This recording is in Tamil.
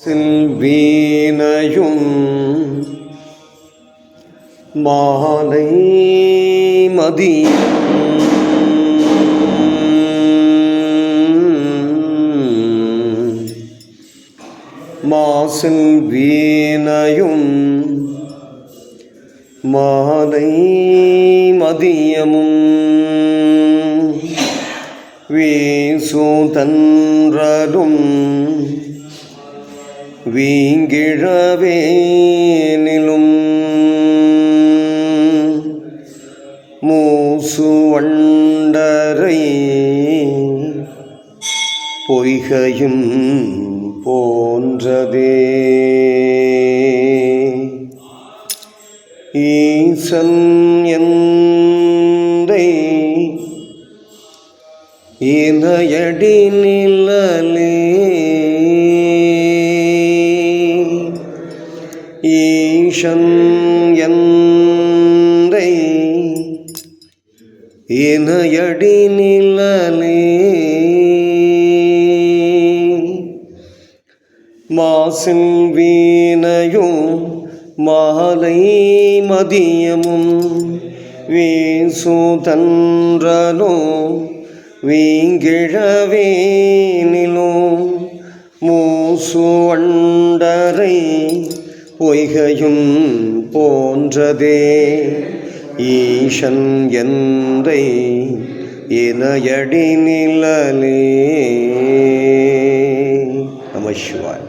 வீணையும் மாலை மதியம் மாசில் வீணையும் மாலை மதியமும் வீசுதன்றலும் வீங்கிழவேனிலும் மூசுவண்டரை பொய்கையும் போன்றதே. ஈசன் எந்தை இணையடி நிழலே ஈசன் எந்தை இணையடி நிழலே மாசில் வீணையும் மாலை மதியமும் வீசுதன்றலும் வீங்கிழவேனிலும் மூசுவண்டரை பொய்கையும் போன்றதே. ஈசன் எந்தை இணையடி நிழலே. நம சிவாய.